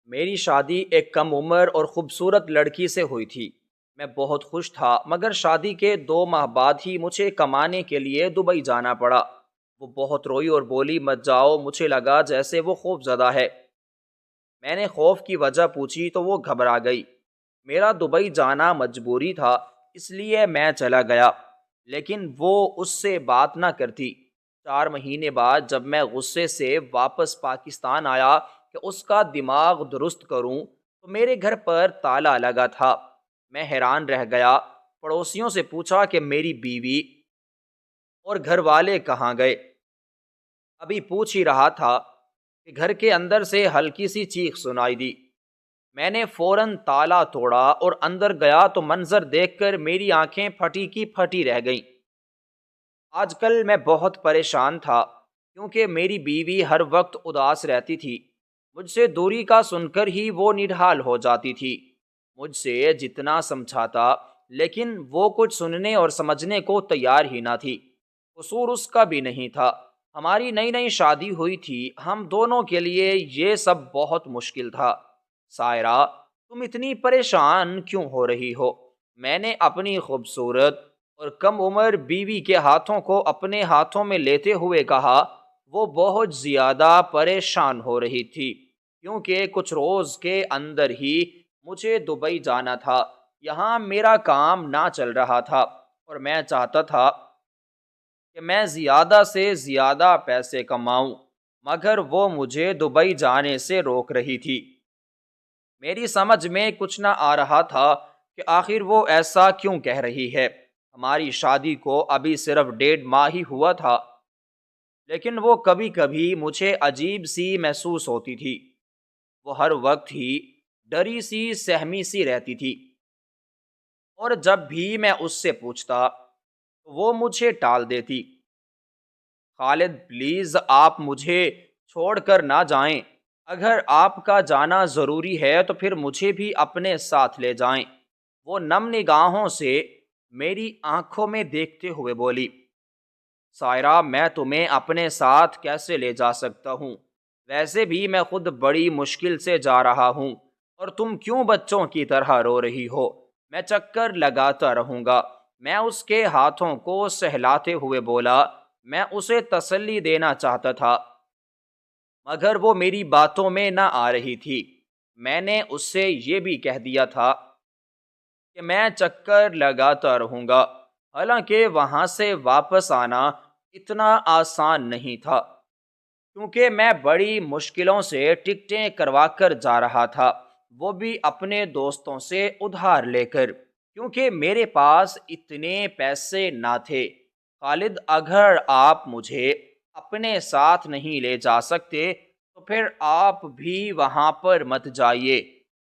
میری شادی ایک کم عمر اور خوبصورت لڑکی سے ہوئی تھی۔ میں بہت خوش تھا، مگر شادی کے 2 ماہ بعد ہی مجھے کمانے کے لیے دبئی جانا پڑا۔ وہ بہت روئی اور بولی مت جاؤ، مجھے لگا جیسے وہ خوف زدہ ہے۔ میں نے خوف کی وجہ پوچھی تو وہ گھبرا گئی۔ میرا دبئی جانا مجبوری تھا، اس لیے میں چلا گیا، لیکن وہ اس سے بات نہ کرتی۔ 4 مہینے بعد جب میں غصے سے واپس پاکستان آیا کہ اس کا دماغ درست کروں تو میرے گھر پر تالا لگا تھا۔ میں حیران رہ گیا، پڑوسیوں سے پوچھا کہ میری بیوی اور گھر والے کہاں گئے۔ ابھی پوچھ ہی رہا تھا کہ گھر کے اندر سے ہلکی سی چیخ سنائی دی۔ میں نے فوراً تالا توڑا اور اندر گیا تو منظر دیکھ کر میری آنکھیں پھٹی کی پھٹی رہ گئیں۔ آج کل میں بہت پریشان تھا کیونکہ میری بیوی ہر وقت اداس رہتی تھی۔ مجھ سے دوری کا سن کر ہی وہ نڈھال ہو جاتی تھی۔ مجھ سے جتنا سمجھاتا لیکن وہ کچھ سننے اور سمجھنے کو تیار ہی نہ تھی۔ قصور اس کا بھی نہیں تھا۔ ہماری نئی نئی شادی ہوئی تھی، ہم دونوں کے لیے یہ سب بہت مشکل تھا۔ سائرہ، تم اتنی پریشان کیوں ہو رہی ہو؟ میں نے اپنی خوبصورت اور کم عمر بیوی کے ہاتھوں کو اپنے ہاتھوں میں لیتے ہوئے کہا۔ وہ بہت زیادہ پریشان ہو رہی تھی کیونکہ کچھ روز کے اندر ہی مجھے دبئی جانا تھا۔ یہاں میرا کام نہ چل رہا تھا اور میں چاہتا تھا کہ میں زیادہ سے زیادہ پیسے کماؤں، مگر وہ مجھے دبئی جانے سے روک رہی تھی۔ میری سمجھ میں کچھ نہ آ رہا تھا کہ آخر وہ ایسا کیوں کہہ رہی ہے۔ ہماری شادی کو ابھی صرف 1.5 ماہ ہی ہوا تھا، لیکن وہ کبھی کبھی مجھے عجیب سی محسوس ہوتی تھی۔ وہ ہر وقت ہی ڈری سی سہمی سی رہتی تھی، اور جب بھی میں اس سے پوچھتا تو وہ مجھے ٹال دیتی۔ خالد، پلیز آپ مجھے چھوڑ کر نہ جائیں۔ اگر آپ کا جانا ضروری ہے تو پھر مجھے بھی اپنے ساتھ لے جائیں۔ وہ نم نگاہوں سے میری آنکھوں میں دیکھتے ہوئے بولی۔ سائرہ، میں تمہیں اپنے ساتھ کیسے لے جا سکتا ہوں؟ ویسے بھی میں خود بڑی مشکل سے جا رہا ہوں، اور تم کیوں بچوں کی طرح رو رہی ہو؟ میں چکر لگاتا رہوں گا۔ میں اس کے ہاتھوں کو سہلاتے ہوئے بولا۔ میں اسے تسلی دینا چاہتا تھا، مگر وہ میری باتوں میں نہ آ رہی تھی۔ میں نے اس سے یہ بھی کہہ دیا تھا کہ میں چکر لگاتا رہوں گا، حالانکہ وہاں سے واپس آنا اتنا آسان نہیں تھا، کیونکہ میں بڑی مشکلوں سے ٹکٹیں کروا کر جا رہا تھا، وہ بھی اپنے دوستوں سے ادھار لے کر، کیونکہ میرے پاس اتنے پیسے نہ تھے۔ خالد، اگر آپ مجھے اپنے ساتھ نہیں لے جا سکتے تو پھر آپ بھی وہاں پر مت جائیے،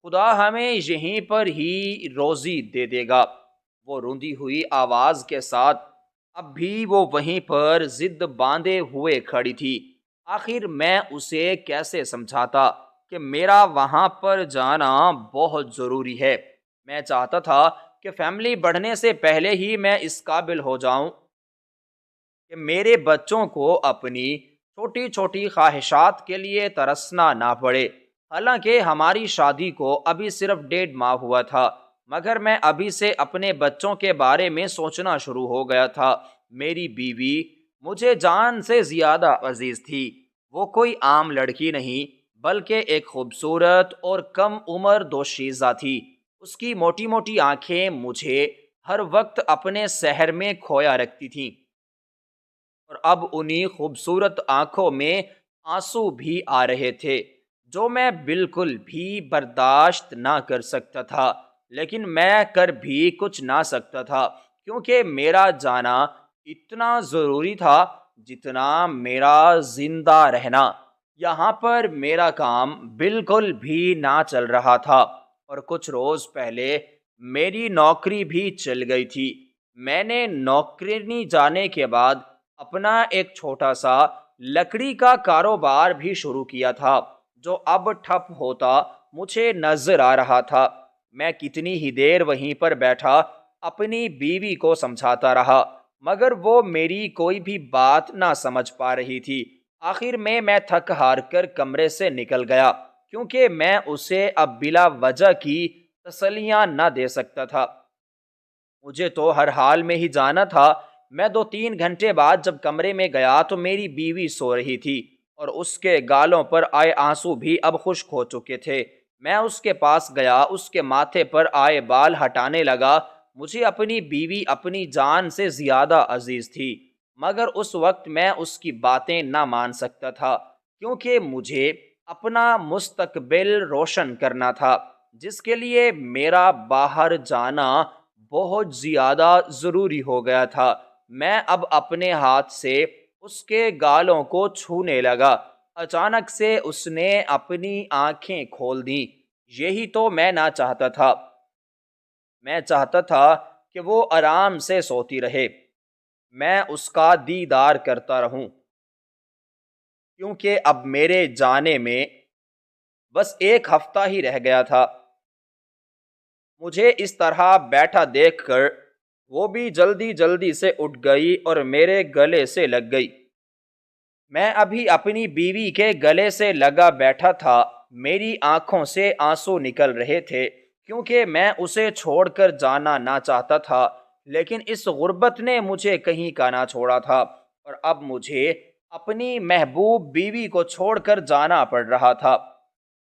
خدا ہمیں یہیں پر ہی روزی دے دے گا۔ وہ روندی ہوئی آواز کے ساتھ اب بھی وہ وہیں پر ضد باندھے ہوئے کھڑی تھی۔ آخر میں اسے کیسے سمجھاتا کہ میرا وہاں پر جانا بہت ضروری ہے۔ میں چاہتا تھا کہ فیملی بڑھنے سے پہلے ہی میں اس قابل ہو جاؤں کہ میرے بچوں کو اپنی چھوٹی چھوٹی خواہشات کے لیے ترسنا نہ پڑے۔ حالانکہ ہماری شادی کو ابھی صرف 1.5 ماہ ہوا تھا، مگر میں ابھی سے اپنے بچوں کے بارے میں سوچنا شروع ہو گیا تھا۔ میری بیوی مجھے جان سے زیادہ عزیز تھی۔ وہ کوئی عام لڑکی نہیں، بلکہ ایک خوبصورت اور کم عمر دوشیزہ تھی۔ اس کی موٹی موٹی آنکھیں مجھے ہر وقت اپنے سحر میں کھویا رکھتی تھیں، اور اب انہی خوبصورت آنکھوں میں آنسو بھی آ رہے تھے جو میں بالکل بھی برداشت نہ کر سکتا تھا، لیکن میں کر بھی کچھ نہ سکتا تھا، کیونکہ میرا جانا اتنا ضروری تھا جتنا میرا زندہ رہنا۔ یہاں پر میرا کام بالکل بھی نہ چل رہا تھا، اور کچھ روز پہلے میری نوکری بھی چل گئی تھی۔ میں نے نوکری جانے کے بعد اپنا ایک چھوٹا سا لکڑی کا کاروبار بھی شروع کیا تھا، جو اب ٹھپ ہوتا مجھے نظر آ رہا تھا۔ میں کتنی ہی دیر وہیں پر بیٹھا اپنی بیوی کو سمجھاتا رہا، مگر وہ میری کوئی بھی بات نہ سمجھ پا رہی تھی۔ آخر میں تھک ہار کر کمرے سے نکل گیا، کیونکہ میں اسے اب بلا وجہ کی تسلیاں نہ دے سکتا تھا۔ مجھے تو ہر حال میں ہی جانا تھا۔ میں 2-3 گھنٹے بعد جب کمرے میں گیا تو میری بیوی سو رہی تھی اور اس کے گالوں پر آئے آنسو بھی اب خشک ہو چکے تھے۔ میں اس کے پاس گیا، اس کے ماتھے پر آئے بال ہٹانے لگا۔ مجھے اپنی بیوی اپنی جان سے زیادہ عزیز تھی، مگر اس وقت میں اس کی باتیں نہ مان سکتا تھا، کیونکہ مجھے اپنا مستقبل روشن کرنا تھا، جس کے لیے میرا باہر جانا بہت زیادہ ضروری ہو گیا تھا۔ میں اب اپنے ہاتھ سے اس کے گالوں کو چھونے لگا۔ اچانک سے اس نے اپنی آنکھیں کھول دیں۔ یہی تو میں نہ چاہتا تھا۔ میں چاہتا تھا کہ وہ آرام سے سوتی رہے، میں اس کا دیدار کرتا رہوں، کیونکہ اب میرے جانے میں بس 1 ہفتہ ہی رہ گیا تھا۔ مجھے اس طرح بیٹھا دیکھ کر وہ بھی جلدی جلدی سے اٹھ گئی اور میرے گلے سے لگ گئی۔ میں ابھی اپنی بیوی کے گلے سے لگا بیٹھا تھا، میری آنکھوں سے آنسو نکل رہے تھے، کیونکہ میں اسے چھوڑ کر جانا نہ چاہتا تھا، لیکن اس غربت نے مجھے کہیں کا نہ چھوڑا تھا، اور اب مجھے اپنی محبوب بیوی کو چھوڑ کر جانا پڑ رہا تھا۔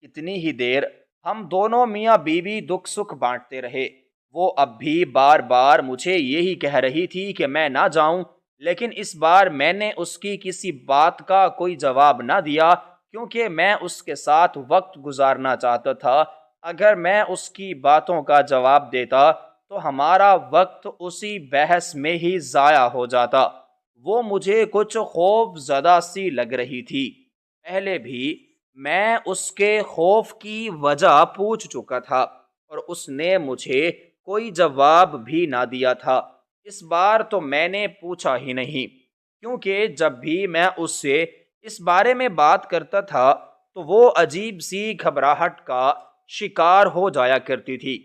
کتنی ہی دیر ہم دونوں میاں بیوی دکھ سکھ بانٹتے رہے۔ وہ اب بھی بار بار مجھے یہی کہہ رہی تھی کہ میں نہ جاؤں، لیکن اس بار میں نے اس کی کسی بات کا کوئی جواب نہ دیا، کیونکہ میں اس کے ساتھ وقت گزارنا چاہتا تھا۔ اگر میں اس کی باتوں کا جواب دیتا تو ہمارا وقت اسی بحث میں ہی ضائع ہو جاتا۔ وہ مجھے کچھ خوف زدہ سی لگ رہی تھی۔ پہلے بھی میں اس کے خوف کی وجہ پوچھ چکا تھا اور اس نے مجھے کوئی جواب بھی نہ دیا تھا۔ اس بار تو میں نے پوچھا ہی نہیں، کیونکہ جب بھی میں اس سے اس بارے میں بات کرتا تھا تو وہ عجیب سی گھبراہٹ کا شکار ہو جایا کرتی تھی۔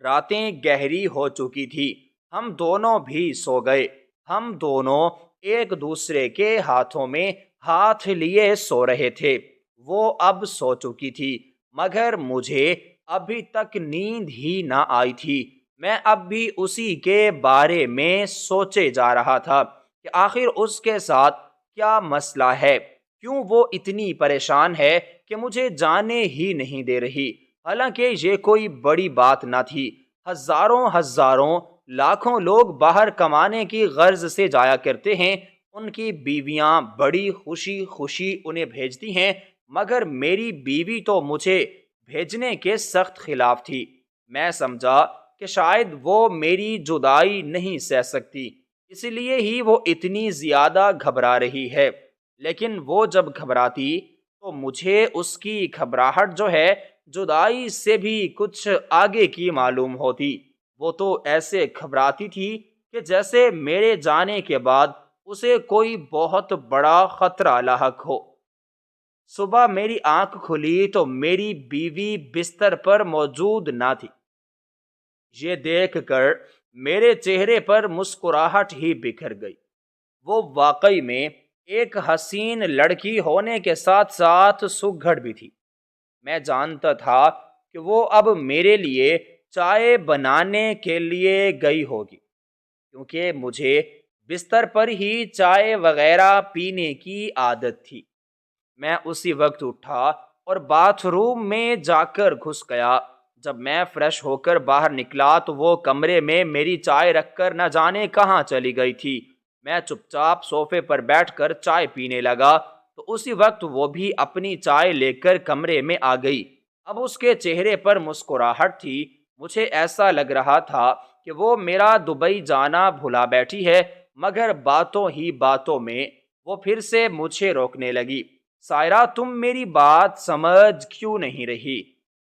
راتیں گہری ہو چکی تھی، ہم دونوں بھی سو گئے۔ ہم دونوں ایک دوسرے کے ہاتھوں میں ہاتھ لیے سو رہے تھے۔ وہ اب سو چکی تھی، مگر مجھے ابھی تک نیند ہی نہ آئی تھی۔ میں اب بھی اسی کے بارے میں سوچے جا رہا تھا کہ آخر اس کے ساتھ کیا مسئلہ ہے، کیوں وہ اتنی پریشان ہے کہ مجھے جانے ہی نہیں دے رہی۔ حالانکہ یہ کوئی بڑی بات نہ تھی۔ ہزاروں لاکھوں لوگ باہر کمانے کی غرض سے جایا کرتے ہیں، ان کی بیویاں بڑی خوشی خوشی انہیں بھیجتی ہیں، مگر میری بیوی تو مجھے بھیجنے کے سخت خلاف تھی۔ میں سمجھا کہ شاید وہ میری جدائی نہیں سہ سکتی، اس لیے ہی وہ اتنی زیادہ گھبرا رہی ہے۔ لیکن وہ جب گھبراتی تو مجھے اس کی گھبراہٹ جو ہے جدائی سے بھی کچھ آگے کی معلوم ہوتی۔ وہ تو ایسے گھبراتی تھی کہ جیسے میرے جانے کے بعد اسے کوئی بہت بڑا خطرہ لاحق ہو۔ صبح میری آنکھ کھلی تو میری بیوی بستر پر موجود نہ تھی۔ یہ دیکھ کر میرے چہرے پر مسکراہٹ ہی بکھر گئی۔ وہ واقعی میں ایک حسین لڑکی ہونے کے ساتھ ساتھ سگھڑ بھی تھی۔ میں جانتا تھا کہ وہ اب میرے لیے چائے بنانے کے لیے گئی ہوگی، کیونکہ مجھے بستر پر ہی چائے وغیرہ پینے کی عادت تھی۔ میں اسی وقت اٹھا اور باتھ روم میں جا کر گھس گیا۔ جب میں فریش ہو کر باہر نکلا تو وہ کمرے میں میری چائے رکھ کر نہ جانے کہاں چلی گئی تھی۔ میں چپ چاپ صوفے پر بیٹھ کر چائے پینے لگا تو اسی وقت وہ بھی اپنی چائے لے کر کمرے میں آ گئی۔ اب اس کے چہرے پر مسکراہٹ تھی۔ مجھے ایسا لگ رہا تھا کہ وہ میرا دبئی جانا بھلا بیٹھی ہے، مگر باتوں ہی باتوں میں وہ پھر سے مجھے روکنے لگی۔ سائرہ، تم میری بات سمجھ کیوں نہیں رہی؟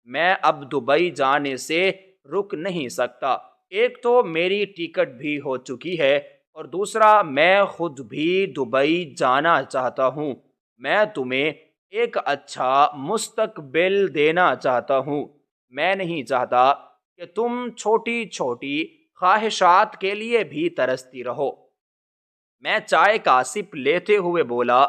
میں اب دبئی جانے سے رک نہیں سکتا۔ ایک تو میری ٹکٹ بھی ہو چکی ہے اور دوسرا میں خود بھی دبئی جانا چاہتا ہوں۔ میں تمہیں ایک اچھا مستقبل دینا چاہتا ہوں۔ میں نہیں چاہتا کہ تم چھوٹی چھوٹی خواہشات کے لیے بھی ترستی رہو۔ میں چائے کا سپ لیتے ہوئے بولا۔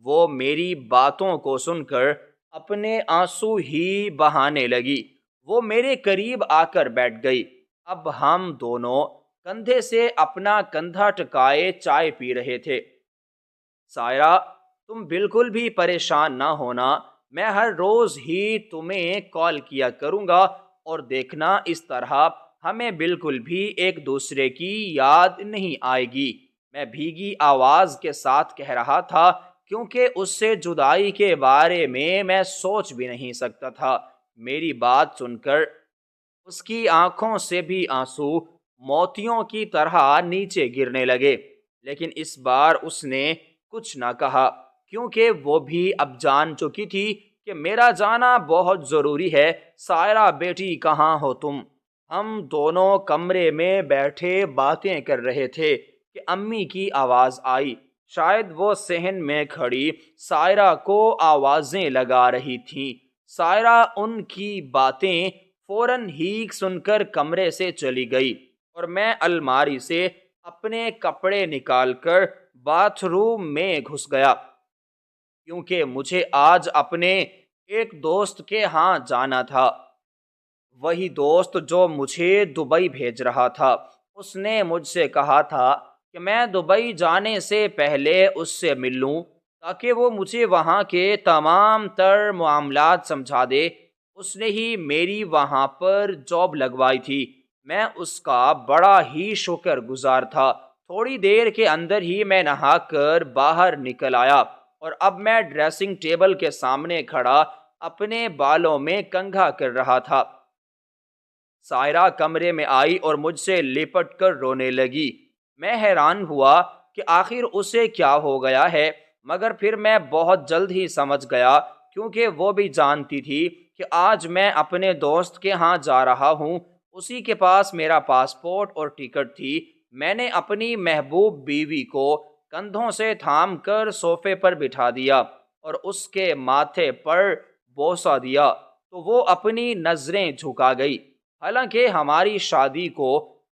وہ میری باتوں کو سن کر اپنے آنسو ہی بہانے لگی۔ وہ میرے قریب آ کر بیٹھ گئی۔ اب ہم دونوں کندھے سے اپنا کندھا ٹکائے چائے پی رہے تھے۔ سائرہ، تم بالکل بھی پریشان نہ ہونا، میں ہر روز ہی تمہیں کال کیا کروں گا، اور دیکھنا اس طرح ہمیں بالکل بھی ایک دوسرے کی یاد نہیں آئے گی۔ میں بھیگی آواز کے ساتھ کہہ رہا تھا، کیونکہ اس سے جدائی کے بارے میں سوچ بھی نہیں سکتا تھا۔ میری بات سن کر اس کی آنکھوں سے بھی آنسو موتیوں کی طرح نیچے گرنے لگے، لیکن اس بار اس نے کچھ نہ کہا، کیونکہ وہ بھی اب جان چکی تھی کہ میرا جانا بہت ضروری ہے۔ سائرہ بیٹی، کہاں ہو تم؟ ہم دونوں کمرے میں بیٹھے باتیں کر رہے تھے کہ امی کی آواز آئی۔ شاید وہ صحن میں کھڑی سائرہ کو آوازیں لگا رہی تھیں۔ سائرہ ان کی باتیں فوراً ہی سن کر کمرے سے چلی گئی، اور میں الماری سے اپنے کپڑے نکال کر باتھ روم میں گھس گیا، کیونکہ مجھے آج اپنے ایک دوست کے ہاں جانا تھا۔ وہی دوست جو مجھے دبئی بھیج رہا تھا۔ اس نے مجھ سے کہا تھا کہ میں دبئی جانے سے پہلے اس سے مل لوں، تاکہ وہ مجھے وہاں کے تمام تر معاملات سمجھا دے۔ اس نے ہی میری وہاں پر جاب لگوائی تھی۔ میں اس کا بڑا ہی شکر گزار تھا۔ تھوڑی دیر کے اندر ہی میں نہا کر باہر نکل آیا، اور اب میں ڈریسنگ ٹیبل کے سامنے کھڑا اپنے بالوں میں کنگھا کر رہا تھا۔ سائرہ کمرے میں آئی اور مجھ سے لپٹ کر رونے لگی۔ میں حیران ہوا کہ آخر اسے کیا ہو گیا ہے، مگر پھر میں بہت جلد ہی سمجھ گیا، کیونکہ وہ بھی جانتی تھی کہ آج میں اپنے دوست کے ہاں جا رہا ہوں۔ اسی کے پاس میرا پاسپورٹ اور ٹکٹ تھی۔ میں نے اپنی محبوب بیوی کو کندھوں سے تھام کر صوفے پر بٹھا دیا اور اس کے ماتھے پر بوسہ دیا، تو وہ اپنی نظریں جھکا گئی۔ حالانکہ ہماری شادی کو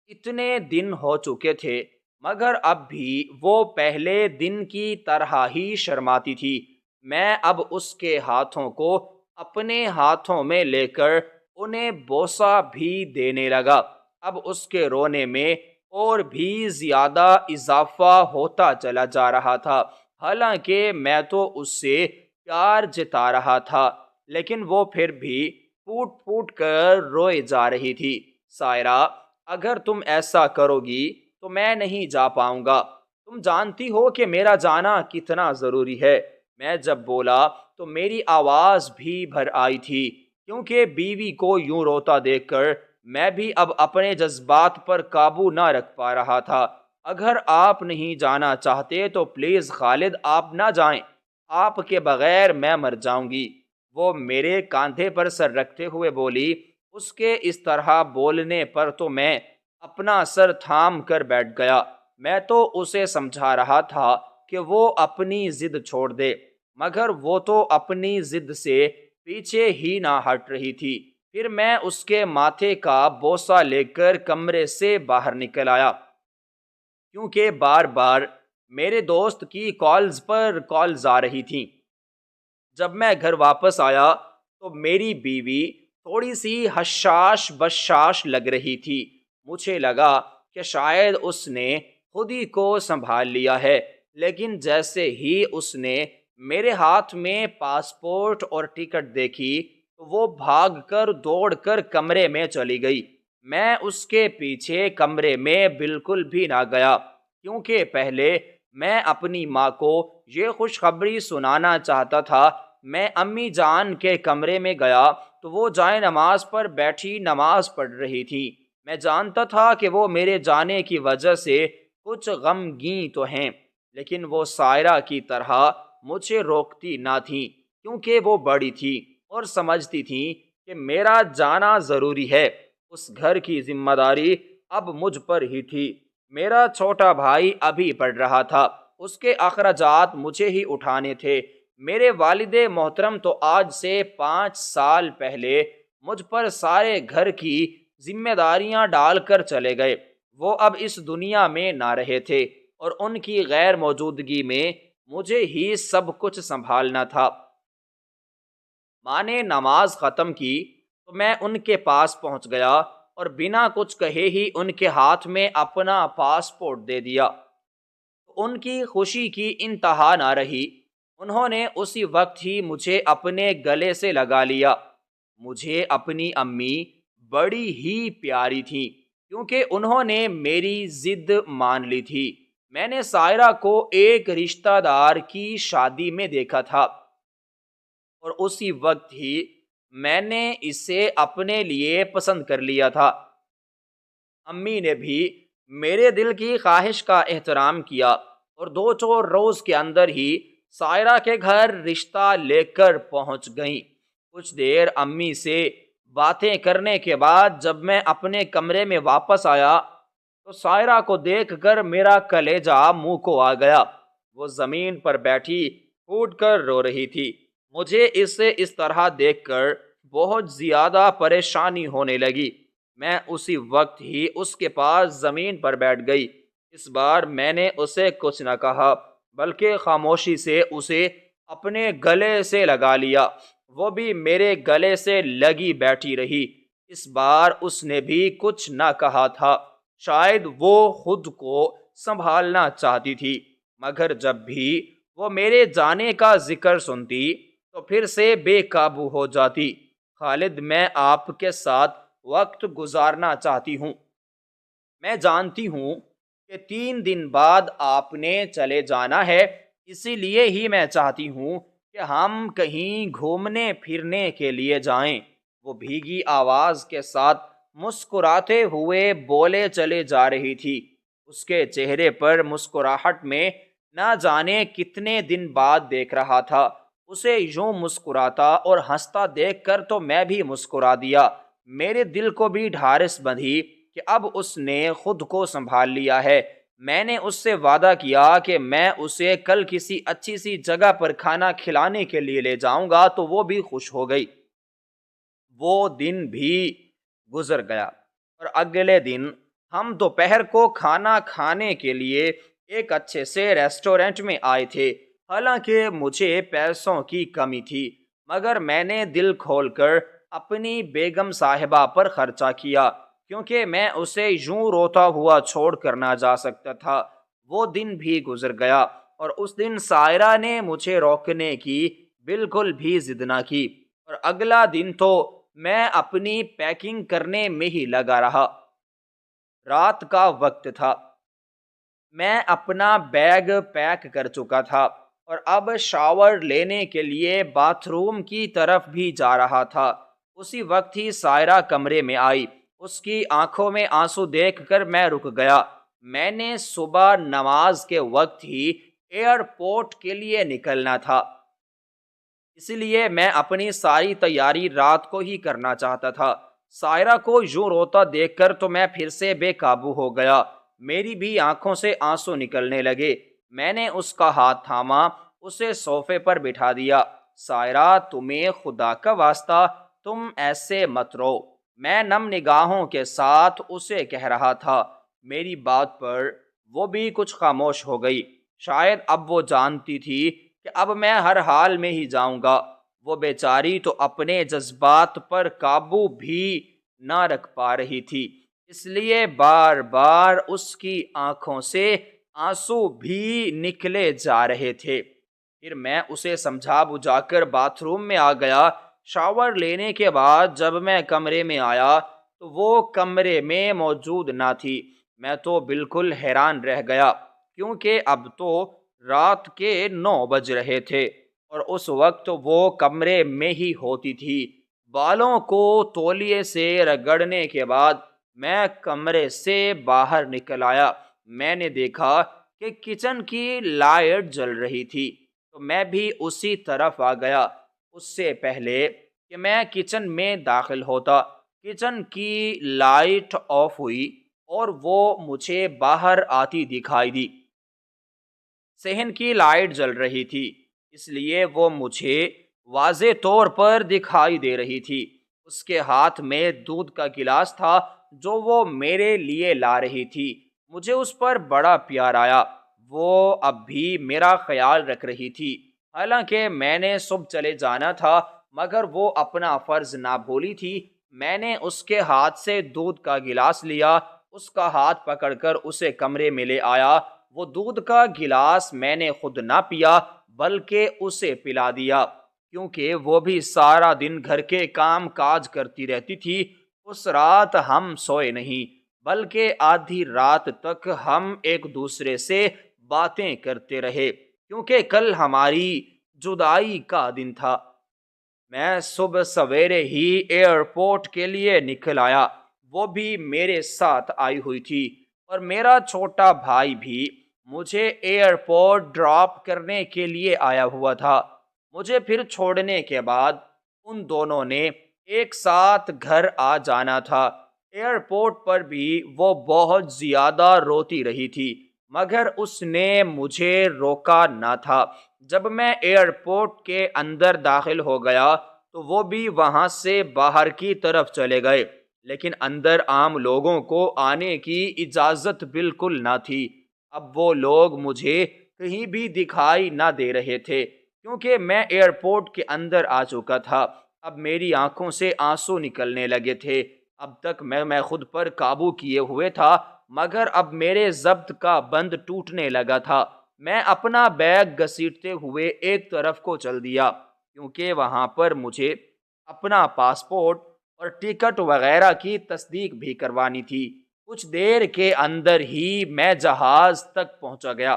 اتنے دن ہو چکے تھے، مگر اب بھی وہ پہلے دن کی طرح ہی شرماتی تھی۔ میں اب اس کے ہاتھوں کو اپنے ہاتھوں میں لے کر انہیں بوسہ بھی دینے لگا۔ اب اس کے رونے میں اور بھی زیادہ اضافہ ہوتا چلا جا رہا تھا۔ حالانکہ میں تو اس سے پیار جتا رہا تھا، لیکن وہ پھر بھی پھوٹ پھوٹ کر روئے جا رہی تھی۔ سائرہ، اگر تم ایسا کرو گی تو میں نہیں جا پاؤں گا۔ تم جانتی ہو کہ میرا جانا کتنا ضروری ہے۔ میں جب بولا تو میری آواز بھی بھر آئی تھی، کیونکہ بیوی کو یوں روتا دیکھ کر میں بھی اب اپنے جذبات پر قابو نہ رکھ پا رہا تھا۔ اگر آپ نہیں جانا چاہتے تو پلیز خالد، آپ نہ جائیں۔ آپ کے بغیر میں مر جاؤں گی۔ وہ میرے کاندھے پر سر رکھتے ہوئے بولی۔ اس کے اس طرح بولنے پر تو میں اپنا سر تھام کر بیٹھ گیا۔ میں تو اسے سمجھا رہا تھا کہ وہ اپنی ضد چھوڑ دے، مگر وہ تو اپنی ضد سے پیچھے ہی نہ ہٹ رہی تھی۔ پھر میں اس کے ماتھے کا بوسہ لے کر کمرے سے باہر نکل آیا، کیونکہ بار بار میرے دوست کی کالز پر کالز آ رہی تھیں۔ جب میں گھر واپس آیا تو میری بیوی تھوڑی سی حشاش بشاش لگ رہی تھی۔ مجھے لگا کہ شاید اس نے خود ہی کو سنبھال لیا ہے، لیکن جیسے ہی اس نے میرے ہاتھ میں پاسپورٹ اور ٹکٹ دیکھی تو وہ بھاگ کر دوڑ کر کمرے میں چلی گئی۔ میں اس کے پیچھے کمرے میں بالکل بھی نہ گیا، کیونکہ پہلے میں اپنی ماں کو یہ خوشخبری سنانا چاہتا تھا۔ میں امی جان کے کمرے میں گیا تو وہ جائے نماز پر بیٹھی نماز پڑھ رہی تھی۔ میں جانتا تھا کہ وہ میرے جانے کی وجہ سے کچھ غمگین تو ہیں، لیکن وہ سائرہ کی طرح مجھے روکتی نہ تھیں، کیونکہ وہ بڑی تھی اور سمجھتی تھیں کہ میرا جانا ضروری ہے۔ اس گھر کی ذمہ داری اب مجھ پر ہی تھی۔ میرا چھوٹا بھائی ابھی پڑھ رہا تھا، اس کے اخراجات مجھے ہی اٹھانے تھے۔ میرے والد محترم تو آج سے 5 سال پہلے مجھ پر سارے گھر کی ذمہ داریاں ڈال کر چلے گئے۔ وہ اب اس دنیا میں نہ رہے تھے، اور ان کی غیر موجودگی میں مجھے ہی سب کچھ سنبھالنا تھا۔ ماں نے نماز ختم کی تو میں ان کے پاس پہنچ گیا اور بنا کچھ کہے ہی ان کے ہاتھ میں اپنا پاسپورٹ دے دیا۔ ان کی خوشی کی انتہا نہ رہی، انہوں نے اسی وقت ہی مجھے اپنے گلے سے لگا لیا۔ مجھے اپنی امی بڑی ہی پیاری تھی کیونکہ انہوں نے میری ضد مان لی تھی۔ میں نے سائرہ کو ایک رشتہ دار کی شادی میں دیکھا تھا اور اسی وقت ہی میں نے اسے اپنے لیے پسند کر لیا تھا۔ امی نے بھی میرے دل کی خواہش کا احترام کیا اور 2-4 روز کے اندر ہی سائرہ کے گھر رشتہ لے کر پہنچ گئیں۔ کچھ دیر امی سے باتیں کرنے کے بعد جب میں اپنے کمرے میں واپس آیا تو سائرہ کو دیکھ کر میرا کلیجہ منہ کو آ گیا۔ وہ زمین پر بیٹھی پھوٹ کر رو رہی تھی۔ مجھے اسے اس طرح دیکھ کر بہت زیادہ پریشانی ہونے لگی۔ میں اسی وقت ہی اس کے پاس زمین پر بیٹھ گئی۔ اس بار میں نے اسے کچھ نہ کہا بلکہ خاموشی سے اسے اپنے گلے سے لگا لیا۔ وہ بھی میرے گلے سے لگی بیٹھی رہی۔ اس بار اس نے بھی کچھ نہ کہا تھا، شاید وہ خود کو سنبھالنا چاہتی تھی، مگر جب بھی وہ میرے جانے کا ذکر سنتی تو پھر سے بے قابو ہو جاتی۔ خالد، میں آپ کے ساتھ وقت گزارنا چاہتی ہوں۔ میں جانتی ہوں کہ 3 دن بعد آپ نے چلے جانا ہے، اسی لیے ہی میں چاہتی ہوں کہ ہم کہیں گھومنے پھرنے کے لیے جائیں۔ وہ بھیگی آواز کے ساتھ مسکراتے ہوئے بولے چلے جا رہی تھی۔ اس کے چہرے پر مسکراہٹ میں نہ جانے کتنے دن بعد دیکھ رہا تھا۔ اسے یوں مسکراتا اور ہنستا دیکھ کر تو میں بھی مسکرا دیا۔ میرے دل کو بھی ڈھارس بندھی کہ اب اس نے خود کو سنبھال لیا ہے۔ میں نے اس سے وعدہ کیا کہ میں اسے کل کسی اچھی سی جگہ پر کھانا کھلانے کے لیے لے جاؤں گا تو وہ بھی خوش ہو گئی۔ وہ دن بھی گزر گیا اور اگلے دن ہم دوپہر کو کھانا کھانے کے لیے ایک اچھے سے ریسٹورنٹ میں آئے تھے۔ حالانکہ مجھے پیسوں کی کمی تھی، مگر میں نے دل کھول کر اپنی بیگم صاحبہ پر خرچہ کیا کیونکہ میں اسے یوں روتا ہوا چھوڑ کر نہ جا سکتا تھا۔ وہ دن بھی گزر گیا اور اس دن سائرہ نے مجھے روکنے کی بالکل بھی ضد نہ کی اور اگلا دن تو میں اپنی پیکنگ کرنے میں ہی لگا رہا۔ رات کا وقت تھا، میں اپنا بیگ پیک کر چکا تھا اور اب شاور لینے کے لیے باتھ روم کی طرف بھی جا رہا تھا۔ اسی وقت ہی سائرہ کمرے میں آئی۔ اس کی آنکھوں میں آنسو دیکھ کر میں رک گیا۔ میں نے صبح نماز کے وقت ہی ایئرپورٹ کے لیے نکلنا تھا، اس لیے میں اپنی ساری تیاری رات کو ہی کرنا چاہتا تھا۔ سائرہ کو یوں روتا دیکھ کر تو میں پھر سے بے قابو ہو گیا۔ میری بھی آنکھوں سے آنسو نکلنے لگے۔ میں نے اس کا ہاتھ تھاما، اسے صوفے پر بٹھا دیا۔ سائرہ، تمہیں خدا کا واسطہ تم ایسے مت رو، میں نم نگاہوں کے ساتھ اسے کہہ رہا تھا۔ میری بات پر وہ بھی کچھ خاموش ہو گئی۔ شاید اب وہ جانتی تھی کہ اب میں ہر حال میں ہی جاؤں گا۔ وہ بیچاری تو اپنے جذبات پر قابو بھی نہ رکھ پا رہی تھی، اس لیے بار بار اس کی آنکھوں سے آنسو بھی نکلے جا رہے تھے۔ پھر میں اسے سمجھا بجھا کر باتھ روم میں آ گیا۔ شاور لینے کے بعد جب میں کمرے میں آیا تو وہ کمرے میں موجود نہ تھی۔ میں تو بالکل حیران رہ گیا کیونکہ اب تو رات کے 9 بج رہے تھے اور اس وقت وہ کمرے میں ہی ہوتی تھی۔ بالوں کو تولیے سے رگڑنے کے بعد میں کمرے سے باہر نکل آیا۔ میں نے دیکھا کہ کچن کی لائٹ جل رہی تھی تو میں بھی اسی طرف آ گیا۔ اس سے پہلے کہ میں کچن میں داخل ہوتا، کچن کی لائٹ آف ہوئی اور وہ مجھے باہر آتی دکھائی دی۔ صحن کی لائٹ جل رہی تھی، اس لیے وہ مجھے واضح طور پر دکھائی دے رہی تھی۔ اس کے ہاتھ میں دودھ کا گلاس تھا جو وہ میرے لیے لا رہی تھی۔ مجھے اس پر بڑا پیار آیا۔ وہ اب بھی میرا خیال رکھ رہی تھی۔ حالانکہ میں نے صبح چلے جانا تھا مگر وہ اپنا فرض نہ بھولی تھی۔ میں نے اس کے ہاتھ سے دودھ کا گلاس لیا، اس کا ہاتھ پکڑ کر اسے کمرے میں لے آیا۔ وہ دودھ کا گلاس میں نے خود نہ پیا بلکہ اسے پلا دیا، کیونکہ وہ بھی سارا دن گھر کے کام کاج کرتی رہتی تھی۔ اس رات ہم سوئے نہیں، بلکہ آدھی رات تک ہم ایک دوسرے سے باتیں کرتے رہے، کیونکہ کل ہماری جدائی کا دن تھا۔ میں صبح سویرے ہی ایئرپورٹ کے لیے نکل آیا، وہ بھی میرے ساتھ آئی ہوئی تھی، اور میرا چھوٹا بھائی بھی مجھے ایئرپورٹ ڈراپ کرنے کے لیے آیا ہوا تھا۔ مجھے پھر چھوڑنے کے بعد ان دونوں نے ایک ساتھ گھر آ جانا تھا۔ ایئرپورٹ پر بھی وہ بہت زیادہ روتی رہی تھی، مگر اس نے مجھے روکا نہ تھا۔ جب میں ایئرپورٹ کے اندر داخل ہو گیا تو وہ بھی وہاں سے باہر کی طرف چلے گئے، لیکن اندر عام لوگوں کو آنے کی اجازت بالکل نہ تھی۔ اب وہ لوگ مجھے کہیں بھی دکھائی نہ دے رہے تھے، کیونکہ میں ایئرپورٹ کے اندر آ چکا تھا۔ اب میری آنکھوں سے آنسو نکلنے لگے تھے۔ اب تک میں خود پر قابو کیے ہوئے تھا، مگر اب میرے ضبط کا بند ٹوٹنے لگا تھا۔ میں اپنا بیگ گھسیٹتے ہوئے ایک طرف کو چل دیا، کیونکہ وہاں پر مجھے اپنا پاسپورٹ اور ٹکٹ وغیرہ کی تصدیق بھی کروانی تھی۔ کچھ دیر کے اندر ہی میں جہاز تک پہنچا گیا۔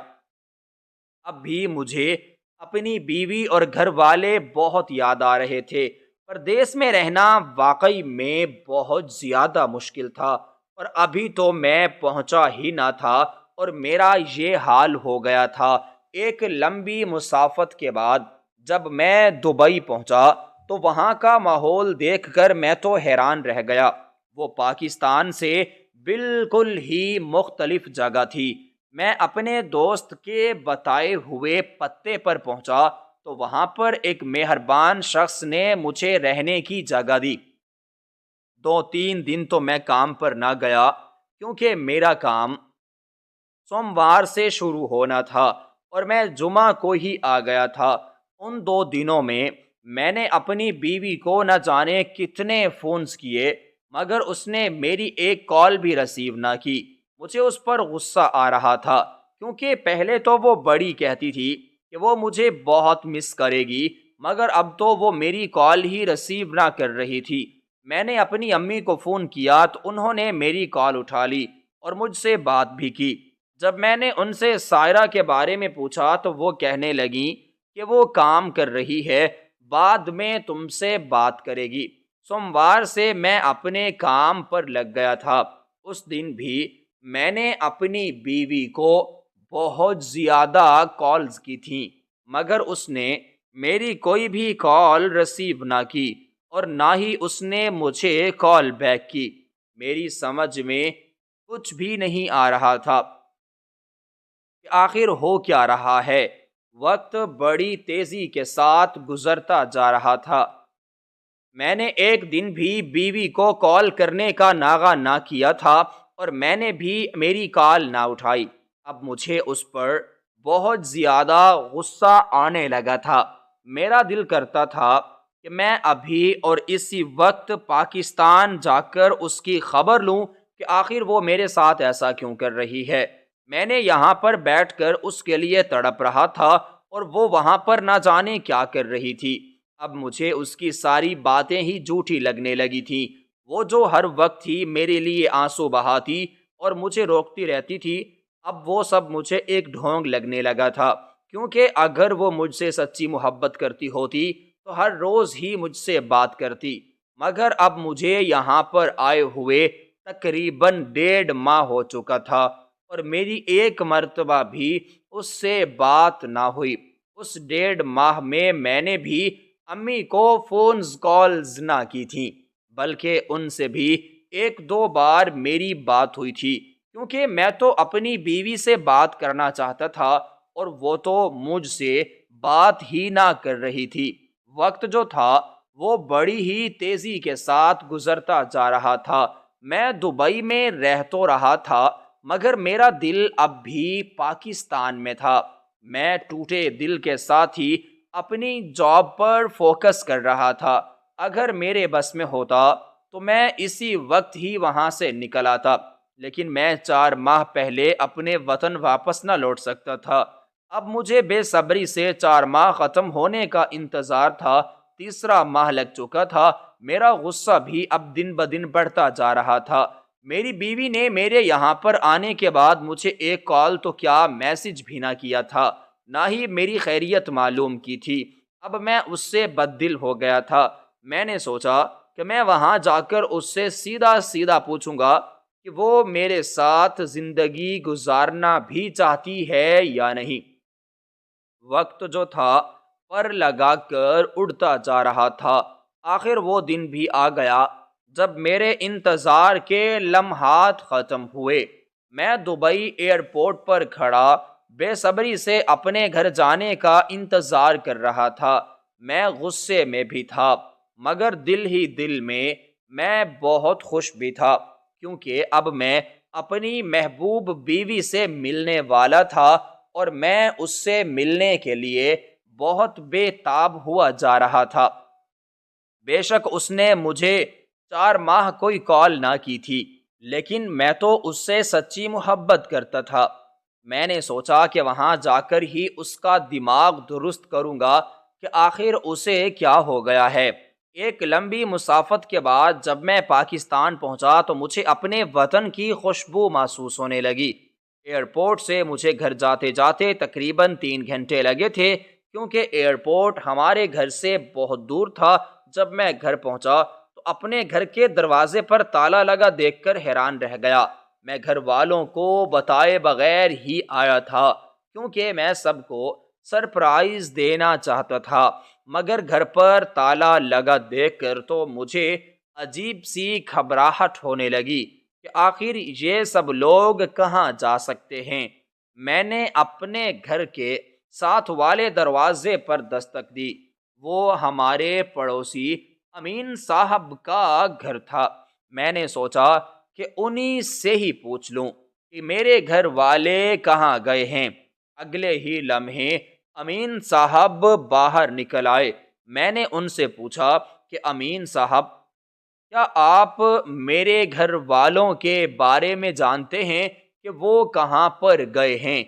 اب بھی مجھے اپنی بیوی اور گھر والے بہت یاد آ رہے تھے۔ پردیس میں رہنا واقعی میں بہت زیادہ مشکل تھا، اور ابھی تو میں پہنچا ہی نہ تھا اور میرا یہ حال ہو گیا تھا۔ ایک لمبی مسافت کے بعد جب میں دبئی پہنچا تو وہاں کا ماحول دیکھ کر میں تو حیران رہ گیا۔ وہ پاکستان سے بالکل ہی مختلف جگہ تھی۔ میں اپنے دوست کے بتائے ہوئے پتے پر پہنچا تو وہاں پر ایک مہربان شخص نے مجھے رہنے کی جگہ دی۔ 2-3 دن تو میں کام پر نہ گیا، کیونکہ میرا کام سوموار سے شروع ہونا تھا اور میں جمعہ کو ہی آ گیا تھا۔ ان 2 دنوں میں نے اپنی بیوی کو نہ جانے کتنے فونز کیے، مگر اس نے میری ایک کال بھی ریسیو نہ کی۔ مجھے اس پر غصہ آ رہا تھا، کیونکہ پہلے تو وہ بڑی کہتی تھی کہ وہ مجھے بہت مس کرے گی، مگر اب تو وہ میری کال ہی ریسیو نہ کر رہی تھی۔ میں نے اپنی امی کو فون کیا تو انہوں نے میری کال اٹھا لی اور مجھ سے بات بھی کی۔ جب میں نے ان سے سائرہ کے بارے میں پوچھا تو وہ کہنے لگیں کہ وہ کام کر رہی ہے، بعد میں تم سے بات کرے گی۔ سوموار سے میں اپنے کام پر لگ گیا تھا۔ اس دن بھی میں نے اپنی بیوی کو بہت زیادہ کالز کی تھیں، مگر اس نے میری کوئی بھی کال ریسیو نہ کی اور نہ ہی اس نے مجھے کال بیک کی۔ میری سمجھ میں کچھ بھی نہیں آ رہا تھا کہ آخر ہو کیا رہا ہے۔ وقت بڑی تیزی کے ساتھ گزرتا جا رہا تھا۔ میں نے ایک دن بھی بیوی کو کال کرنے کا ناغہ نہ کیا تھا اور میں نے بھی میری کال نہ اٹھائی۔ اب مجھے اس پر بہت زیادہ غصہ آنے لگا تھا۔ میرا دل کرتا تھا کہ میں ابھی اور اسی وقت پاکستان جا کر اس کی خبر لوں کہ آخر وہ میرے ساتھ ایسا کیوں کر رہی ہے۔ میں نے یہاں پر بیٹھ کر اس کے لیے تڑپ رہا تھا اور وہ وہاں پر نہ جانے کیا کر رہی تھی۔ اب مجھے اس کی ساری باتیں ہی جھوٹی لگنے لگی تھی۔ وہ جو ہر وقت ہی میرے لیے آنسو بہاتی اور مجھے روکتی رہتی تھی، اب وہ سب مجھے ایک ڈھونگ لگنے لگا تھا، کیونکہ اگر وہ مجھ سے سچی محبت کرتی ہوتی تو ہر روز ہی مجھ سے بات کرتی، مگر اب مجھے یہاں پر آئے ہوئے تقریباً 1.5 ماہ ہو چکا تھا اور میری ایک مرتبہ بھی اس سے بات نہ ہوئی۔ اس 1.5 ماہ میں نے بھی امی کو فونز کالز نہ کی تھیں، بلکہ ان سے بھی 1-2 بار میری بات ہوئی تھی، کیونکہ میں تو اپنی بیوی سے بات کرنا چاہتا تھا اور وہ تو مجھ سے بات ہی نہ کر رہی تھی۔ وقت جو تھا وہ بڑی ہی تیزی کے ساتھ گزرتا جا رہا تھا۔ میں دبئی میں رہ تو رہا تھا، مگر میرا دل اب بھی پاکستان میں تھا۔ میں ٹوٹے دل کے ساتھ ہی اپنی جاب پر فوکس کر رہا تھا۔ اگر میرے بس میں ہوتا تو میں اسی وقت ہی وہاں سے نکل آتا، لیکن میں 4 ماہ پہلے اپنے وطن واپس نہ لوٹ سکتا تھا۔ اب مجھے بے صبری سے 4 ماہ ختم ہونے کا انتظار تھا۔ تیسرا ماہ لگ چکا تھا۔ میرا غصہ بھی اب دن بدن بڑھتا جا رہا تھا۔ میری بیوی نے میرے یہاں پر آنے کے بعد مجھے ایک کال تو کیا میسج بھی نہ کیا تھا، نہ ہی میری خیریت معلوم کی تھی۔ اب میں اس سے بد دل ہو گیا تھا۔ میں نے سوچا کہ میں وہاں جا کر اس سے سیدھا سیدھا پوچھوں گا کہ وہ میرے ساتھ زندگی گزارنا بھی چاہتی ہے یا نہیں۔ وقت جو تھا پر لگا کر اڑتا جا رہا تھا۔ آخر وہ دن بھی آ گیا جب میرے انتظار کے لمحات ختم ہوئے۔ میں دبئی ایئرپورٹ پر کھڑا بے صبری سے اپنے گھر جانے کا انتظار کر رہا تھا۔ میں غصے میں بھی تھا، مگر دل ہی دل میں بہت خوش بھی تھا، کیونکہ اب میں اپنی محبوب بیوی سے ملنے والا تھا اور میں اس سے ملنے کے لیے بہت بے تاب ہوا جا رہا تھا۔ بے شک اس نے مجھے 4 ماہ کوئی کال نہ کی تھی، لیکن میں تو اس سے سچی محبت کرتا تھا۔ میں نے سوچا کہ وہاں جا کر ہی اس کا دماغ درست کروں گا کہ آخر اسے کیا ہو گیا ہے۔ ایک لمبی مسافت کے بعد جب میں پاکستان پہنچا تو مجھے اپنے وطن کی خوشبو محسوس ہونے لگی۔ ایئرپورٹ سے مجھے گھر جاتے جاتے تقریباً 3 گھنٹے لگے تھے، کیونکہ ایئرپورٹ ہمارے گھر سے بہت دور تھا۔ جب میں گھر پہنچا تو اپنے گھر کے دروازے پر تالا لگا دیکھ کر حیران رہ گیا۔ میں گھر والوں کو بتائے بغیر ہی آیا تھا، کیونکہ میں سب کو سرپرائز دینا چاہتا تھا، مگر گھر پر تالا لگا دیکھ کر تو مجھے عجیب سی گھبراہٹ ہونے لگی کہ آخر یہ سب لوگ کہاں جا سکتے ہیں۔ میں نے اپنے گھر کے ساتھ والے دروازے پر دستک دی۔ وہ ہمارے پڑوسی امین صاحب کا گھر تھا۔ میں نے سوچا کہ انہی سے ہی پوچھ لوں کہ میرے گھر والے کہاں گئے ہیں۔ اگلے ہی لمحے امین صاحب باہر نکل آئے۔ میں نے ان سے پوچھا کہ امین صاحب، کیا آپ میرے گھر والوں کے بارے میں جانتے ہیں کہ وہ کہاں پر گئے ہیں؟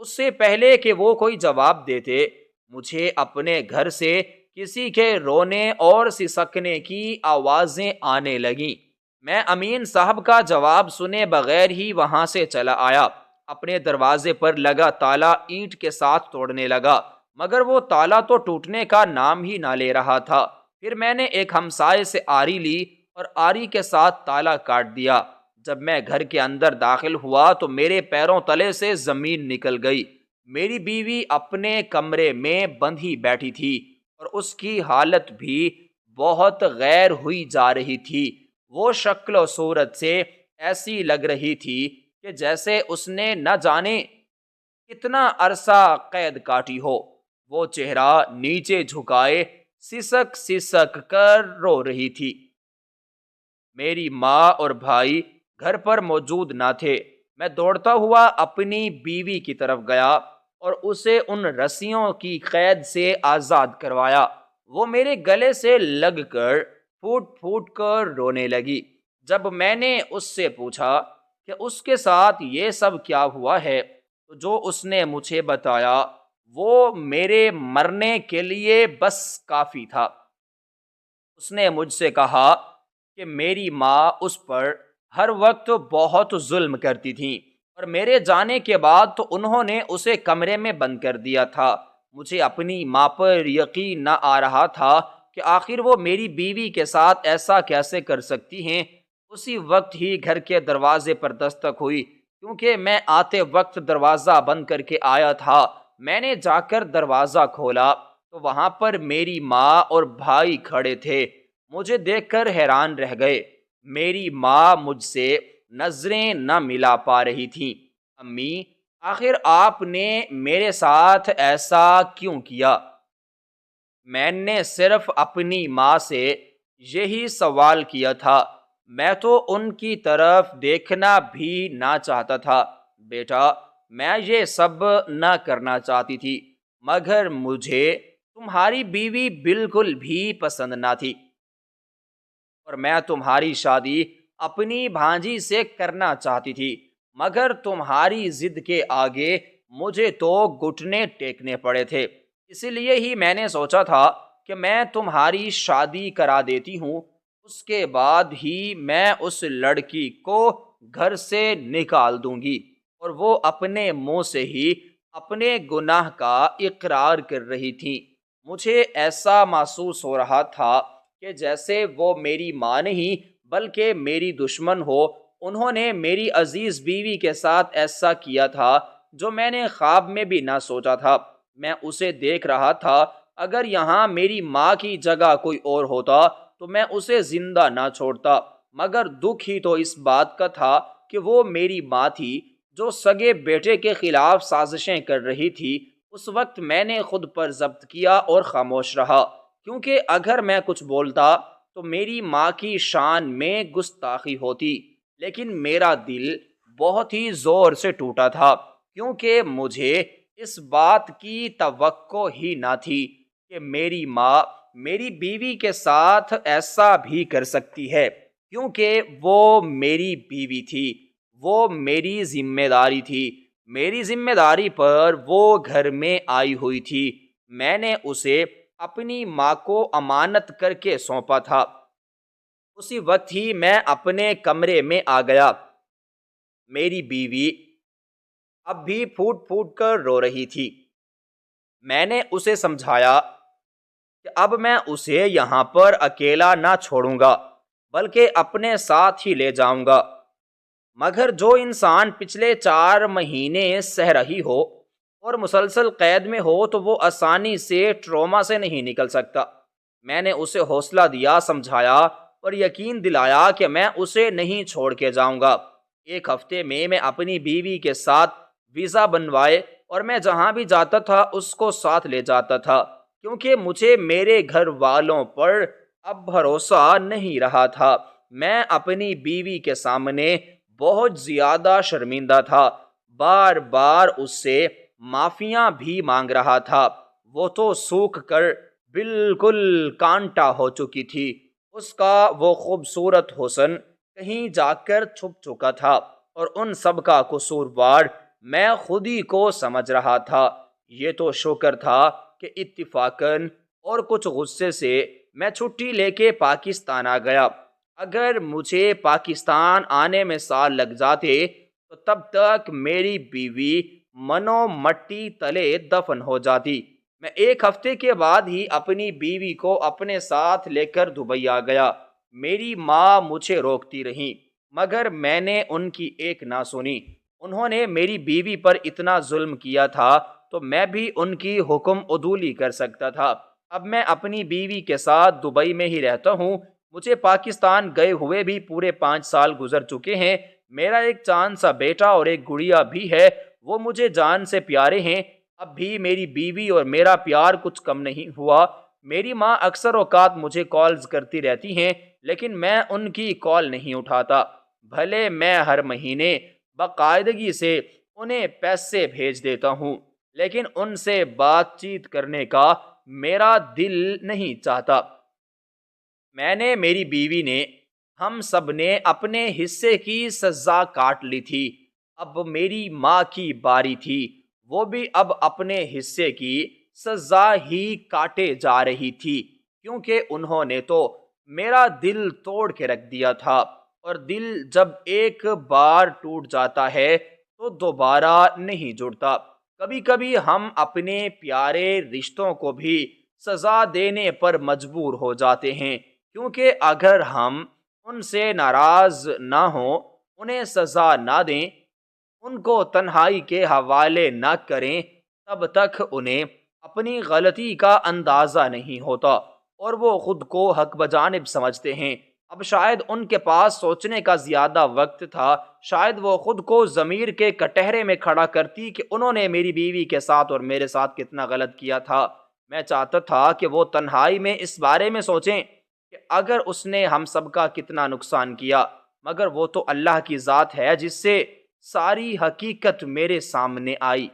اس سے پہلے کہ وہ کوئی جواب دیتے، مجھے اپنے گھر سے کسی کے رونے اور سسکنے کی آوازیں آنے لگیں۔ میں امین صاحب کا جواب سنے بغیر ہی وہاں سے چلا آیا۔ اپنے دروازے پر لگا تالا اینٹ کے ساتھ توڑنے لگا، مگر وہ تالا تو ٹوٹنے کا نام ہی نہ لے رہا تھا۔ پھر میں نے ایک ہمسائے سے آری لی اور آری کے ساتھ تالا کاٹ دیا۔ جب میں گھر کے اندر داخل ہوا تو میرے پیروں تلے سے زمین نکل گئی۔ میری بیوی اپنے کمرے میں بندھی بیٹھی تھی اور اس کی حالت بھی بہت غیر ہوئی جا رہی تھی۔ وہ شکل و صورت سے ایسی لگ رہی تھی کہ جیسے اس نے نہ جانے کتنا عرصہ قید کاٹی ہو۔ وہ چہرہ نیچے جھکائے سسک سسک کر رو رہی تھی۔ میری ماں اور بھائی گھر پر موجود نہ تھے۔ میں دوڑتا ہوا اپنی بیوی کی طرف گیا اور اسے ان رسیوں کی قید سے آزاد کروایا۔ وہ میرے گلے سے لگ کر پھوٹ پھوٹ کر رونے لگی۔ جب میں نے اس سے پوچھا کہ اس کے ساتھ یہ سب کیا ہوا ہے تو جو اس نے مجھے بتایا وہ میرے مرنے کے لیے بس کافی تھا۔ اس نے مجھ سے کہا کہ میری ماں اس پر ہر وقت بہت ظلم کرتی تھی اور میرے جانے کے بعد تو انہوں نے اسے کمرے میں بند کر دیا تھا۔ مجھے اپنی ماں پر یقین نہ آ رہا تھا کہ آخر وہ میری بیوی کے ساتھ ایسا کیسے کر سکتی ہیں۔ اسی وقت ہی گھر کے دروازے پر دستک ہوئی، کیونکہ میں آتے وقت دروازہ بند کر کے آیا تھا۔ میں نے جا کر دروازہ کھولا تو وہاں پر میری ماں اور بھائی کھڑے تھے۔ مجھے دیکھ کر حیران رہ گئے۔ میری ماں مجھ سے نظریں نہ ملا پا رہی تھیں۔ امی، آخر آپ نے میرے ساتھ ایسا کیوں کیا؟ میں نے صرف اپنی ماں سے یہی سوال کیا تھا۔ میں تو ان کی طرف دیکھنا بھی نہ چاہتا تھا۔ بیٹا، میں یہ سب نہ کرنا چاہتی تھی، مگر مجھے تمہاری بیوی بالکل بھی پسند نہ تھی اور میں تمہاری شادی اپنی بھانجی سے کرنا چاہتی تھی، مگر تمہاری ضد کے آگے مجھے تو گھٹنے ٹیکنے پڑے تھے۔ اسی لیے ہی میں نے سوچا تھا کہ میں تمہاری شادی کرا دیتی ہوں، اس کے بعد ہی میں اس لڑکی کو گھر سے نکال دوں گی۔ اور وہ اپنے منہ سے ہی اپنے گناہ کا اقرار کر رہی تھی۔ مجھے ایسا محسوس ہو رہا تھا کہ جیسے وہ میری ماں نہیں بلکہ میری دشمن ہو۔ انہوں نے میری عزیز بیوی کے ساتھ ایسا کیا تھا جو میں نے خواب میں بھی نہ سوچا تھا۔ میں اسے دیکھ رہا تھا، اگر یہاں میری ماں کی جگہ کوئی اور ہوتا تو میں اسے زندہ نہ چھوڑتا، مگر دکھ ہی تو اس بات کا تھا کہ وہ میری ماں تھی جو سگے بیٹے کے خلاف سازشیں کر رہی تھی۔ اس وقت میں نے خود پر ضبط کیا اور خاموش رہا، کیونکہ اگر میں کچھ بولتا تو میری ماں کی شان میں گستاخی ہوتی۔ لیکن میرا دل بہت ہی زور سے ٹوٹا تھا، کیونکہ مجھے اس بات کی توقع ہی نہ تھی کہ میری ماں میری بیوی کے ساتھ ایسا بھی کر سکتی ہے، کیونکہ وہ میری بیوی تھی، وہ میری ذمہ داری تھی، میری ذمہ داری پر وہ گھر میں آئی ہوئی تھی۔ میں نے اسے اپنی ماں کو امانت کر کے سونپا تھا۔ اسی وقت ہی میں اپنے کمرے میں آ گیا۔ میری بیوی اب بھی پھوٹ پھوٹ کر رو رہی تھی۔ میں نے اسے سمجھایا کہ اب میں اسے یہاں پر اکیلا نہ چھوڑوں گا بلکہ اپنے ساتھ ہی لے جاؤں گا، مگر جو انسان پچھلے 4 مہینے سہ رہی ہو اور مسلسل قید میں ہو تو وہ آسانی سے ٹراما سے نہیں نکل سکتا۔ میں نے اسے حوصلہ دیا، سمجھایا اور یقین دلایا کہ میں اسے نہیں چھوڑ کے جاؤں گا۔ 1 ہفتے میں میں اپنی بیوی کے ساتھ ویزا بنوائے اور میں جہاں بھی جاتا تھا اس کو ساتھ لے جاتا تھا، کیونکہ مجھے میرے گھر والوں پر اب بھروسہ نہیں رہا تھا۔ میں اپنی بیوی کے سامنے بہت زیادہ شرمندہ تھا، بار بار اس سے معافیاں بھی مانگ رہا تھا۔ وہ تو سوکھ کر بالکل کانٹا ہو چکی تھی، اس کا وہ خوبصورت حسن کہیں جا کر چھپ چکا تھا، اور ان سب کا قصوروار میں خود ہی کو سمجھ رہا تھا۔ یہ تو شکر تھا کہ اتفاقاً اور کچھ غصے سے میں چھٹی لے کے پاکستان آ گیا۔ اگر مجھے پاکستان آنے میں سال لگ جاتے تو تب تک میری بیوی منو مٹی تلے دفن ہو جاتی۔ میں 1 ہفتے کے بعد ہی اپنی بیوی کو اپنے ساتھ لے کر دبئی آ گیا۔ میری ماں مجھے روکتی رہی، مگر میں نے ان کی ایک نہ سنی۔ انہوں نے میری بیوی پر اتنا ظلم کیا تھا تو میں بھی ان کی حکم عدولی کر سکتا تھا۔ اب میں اپنی بیوی کے ساتھ دبئی میں ہی رہتا ہوں۔ مجھے پاکستان گئے ہوئے بھی پورے 5 سال گزر چکے ہیں۔ میرا ایک چاند سا بیٹا اور ایک گڑیا بھی ہے، وہ مجھے جان سے پیارے ہیں۔ اب بھی میری بیوی اور میرا پیار کچھ کم نہیں ہوا۔ میری ماں اکثر اوقات مجھے کالز کرتی رہتی ہیں، لیکن میں ان کی کال نہیں اٹھاتا، بھلے میں ہر مہینے باقاعدگی سے انہیں پیسے بھیج دیتا ہوں، لیکن ان سے بات چیت کرنے کا میرا دل نہیں چاہتا۔ میں نے، میری بیوی نے، ہم سب نے اپنے حصے کی سزا کاٹ لی تھی۔ اب میری ماں کی باری تھی، وہ بھی اب اپنے حصے کی سزا ہی کاٹے جا رہی تھی، کیونکہ انہوں نے تو میرا دل توڑ کے رکھ دیا تھا، اور دل جب ایک بار ٹوٹ جاتا ہے تو دوبارہ نہیں جڑتا۔ کبھی کبھی ہم اپنے پیارے رشتوں کو بھی سزا دینے پر مجبور ہو جاتے ہیں، کیونکہ اگر ہم ان سے ناراض نہ ہوں، انہیں سزا نہ دیں، ان کو تنہائی کے حوالے نہ کریں، تب تک انہیں اپنی غلطی کا اندازہ نہیں ہوتا اور وہ خود کو حق بجانب سمجھتے ہیں۔ اب شاید ان کے پاس سوچنے کا زیادہ وقت تھا، شاید وہ خود کو ضمیر کے کٹہرے میں کھڑا کرتی کہ انہوں نے میری بیوی کے ساتھ اور میرے ساتھ کتنا غلط کیا تھا۔ میں چاہتا تھا کہ وہ تنہائی میں اس بارے میں سوچیں کہ اگر اس نے ہم سب کا کتنا نقصان کیا، مگر وہ تو اللہ کی ذات ہے جس سے ساری حقیقت میرے سامنے آئی۔